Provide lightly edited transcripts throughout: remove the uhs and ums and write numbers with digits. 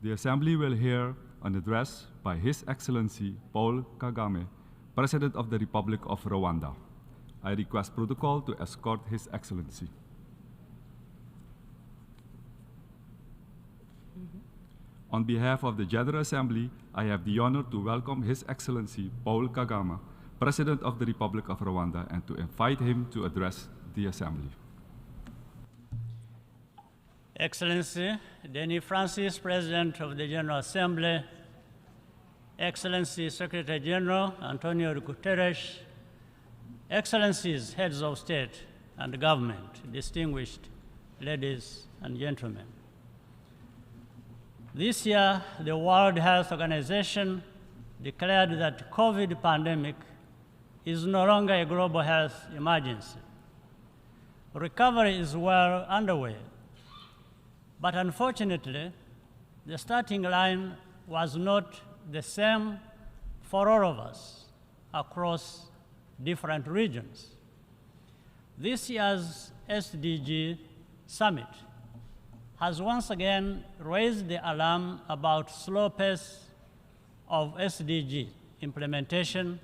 The Assembly will hear an address by His Excellency Paul Kagame, President of the Republic of Rwanda. I request protocol to escort His Excellency. On behalf of the General Assembly, I have the honor to welcome His Excellency Paul Kagame, President of the Republic of Rwanda, and to invite him to address the Assembly. Excellency Denis Francis, President of the General Assembly, Excellency Secretary General Antonio Guterres, Excellencies, Heads of State and Government, distinguished ladies and gentlemen. This year, the World Health Organization declared that the COVID pandemic is no longer a global health emergency. Recovery is well underway, but unfortunately, the starting line was not the same for all of us across different regions. This year's SDG Summit has once again raised the alarm about slow pace of SDG implementation,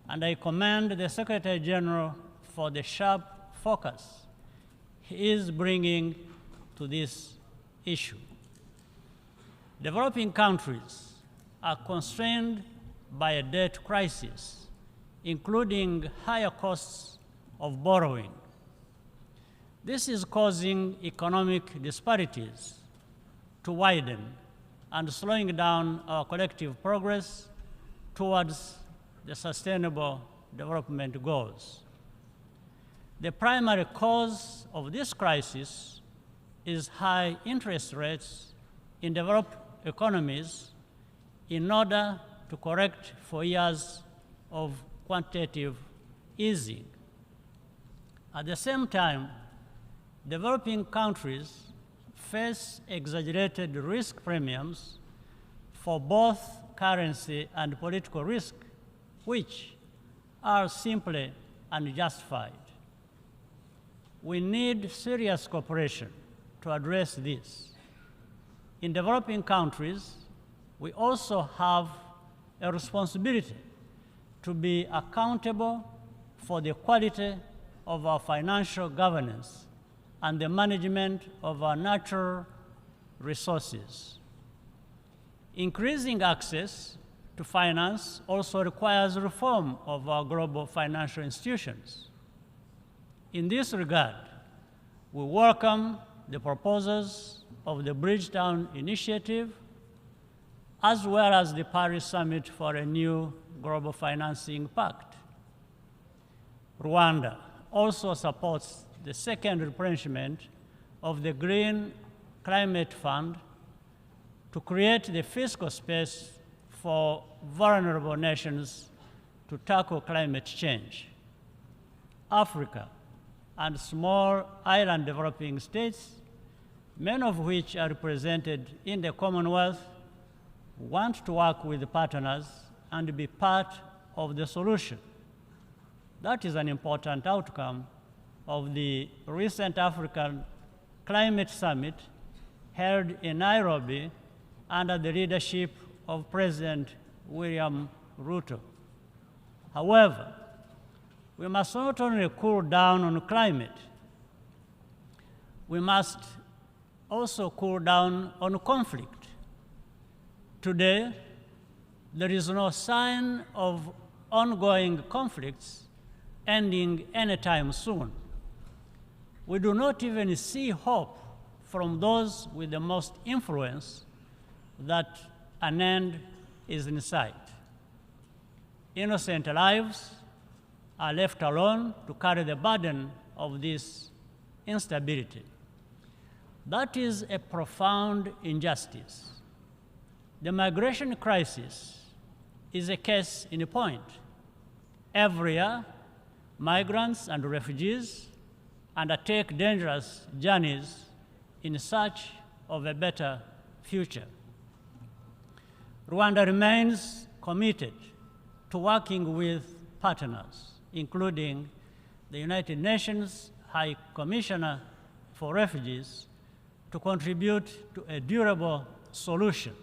and I commend the Secretary General for the sharp focus he is bringing to this issue. Developing countries are constrained by a debt crisis, including higher costs of borrowing. This is causing economic disparities to widen and slowing down our collective progress towards the sustainable development goals. The primary cause of this crisis is high interest rates in developed economies in order to correct for years of quantitative easing. At the same time, developing countries face exaggerated risk premiums for both currency and political risk, which are simply unjustified. We need serious cooperation to address this. In developing countries, we also have a responsibility to be accountable for the quality of our financial governance and the management of our natural resources. Increasing access to finance also requires reform of our global financial institutions. In this regard, we welcome the proposals of the Bridgetown Initiative, as well as the Paris Summit for a new global financing pact. Rwanda also supports the second replenishment of the Green Climate Fund to create the fiscal space for vulnerable nations to tackle climate change. Africa and small island developing states, many of which are represented in the Commonwealth, want to work with partners and be part of the solution. That is an important outcome of the recent African Climate Summit held in Nairobi under the leadership of President William Ruto. However, we must not only cool down on climate, we must also cool down on conflict. Today, there is no sign of ongoing conflicts ending anytime soon. We do not even see hope from those with the most influence that an end is in sight. Innocent lives are left alone to carry the burden of this instability. That is a profound injustice. The migration crisis is a case in point. Every year, migrants and refugees undertake dangerous journeys in search of a better future. Rwanda remains committed to working with partners, including the United Nations High Commissioner for Refugees, to contribute to a durable solution.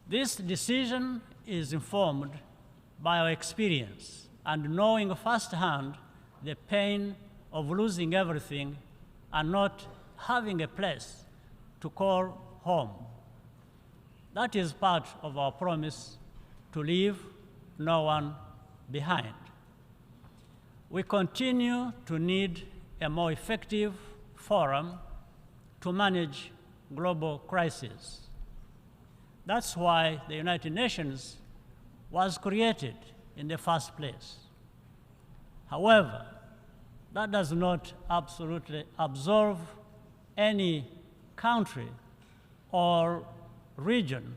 This decision is informed by our experience and knowing firsthand the pain of losing everything and not having a place to call home. That is part of our promise to leave no one behind. We continue to need a more effective forum to manage global crises. That's why the United Nations was created in the first place. However, that does not absolutely absolve any country or region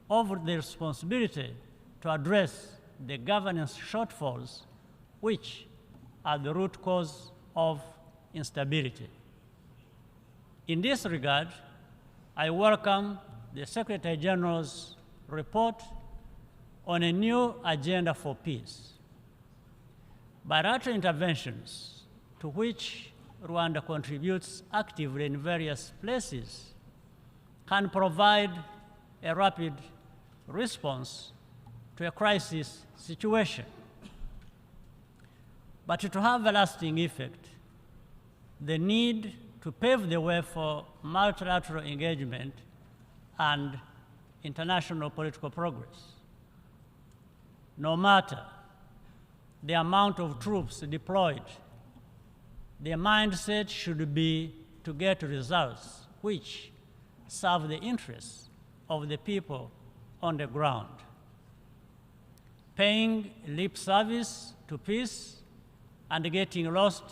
of the responsibility to address the governance shortfalls which are the root cause of instability. In this regard, I welcome the Secretary General's report on a new agenda for peace. Bilateral interventions, to which Rwanda contributes actively in various places, can provide a rapid response to a crisis situation. But to have a lasting effect, the need to pave the way for multilateral engagement and international political progress. No matter the amount of troops deployed, their mindset should be to get results which serve the interests of the people on the ground. Paying lip service to peace and getting lost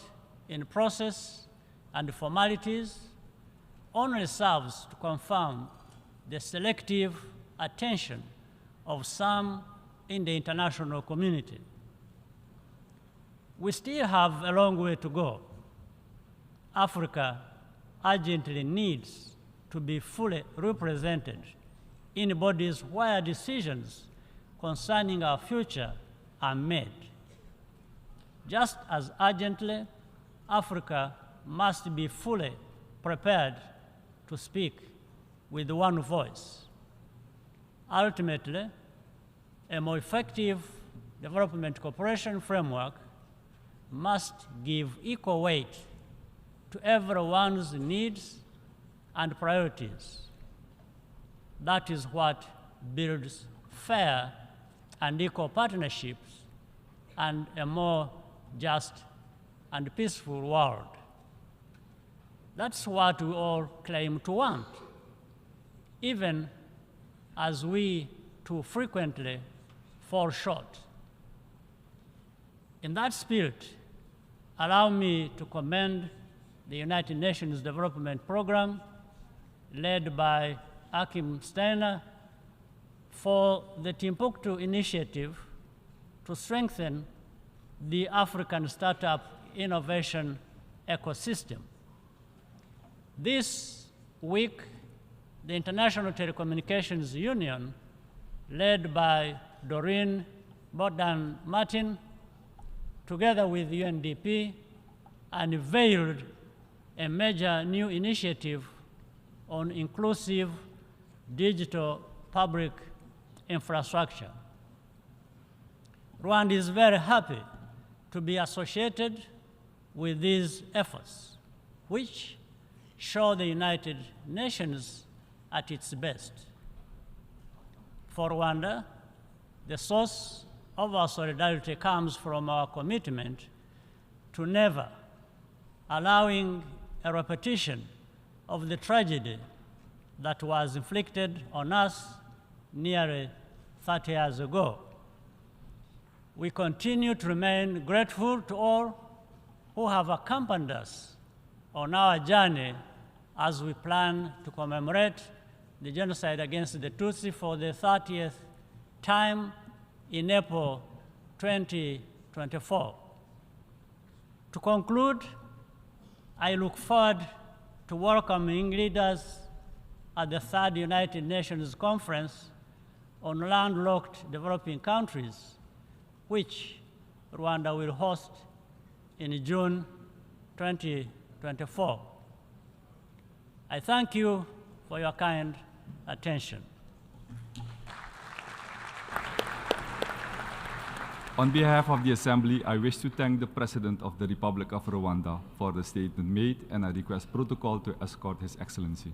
in process and formalities only serves to confirm the selective attention of some in the international community. We still have a long way to go. Africa urgently needs to be fully represented in bodies where decisions concerning our future are made. Just as urgently, Africa must be fully prepared to speak with one voice. Ultimately, a more effective development cooperation framework must give equal weight to everyone's needs and priorities. That is what builds fair and equal partnerships and a more just and peaceful world. That's what we all claim to want, even as we too frequently fall short. In that spirit, allow me to commend the United Nations Development Program, led by Akim Steiner, for the Timbuktu initiative to strengthen the African startup innovation ecosystem. This week, the International Telecommunications Union, led by Doreen Bogdan Martin, together with UNDP, unveiled a major new initiative on inclusive digital public infrastructure. Rwanda is very happy to be associated with these efforts, which show the United Nations at its best. For Rwanda, the source of our solidarity comes from our commitment to never allowing a repetition of the tragedy that was inflicted on us nearly 30 years ago. We continue to remain grateful to all who have accompanied us on our journey as we plan to commemorate the genocide against the Tutsi for the 30th time in April 2024. To conclude, I look forward to welcoming leaders at the third United Nations Conference on landlocked developing countries, which Rwanda will host in June 2024. I thank you for your kind attention. On behalf of the Assembly, I wish to thank the President of the Republic of Rwanda for the statement made, and I request protocol to escort His Excellency.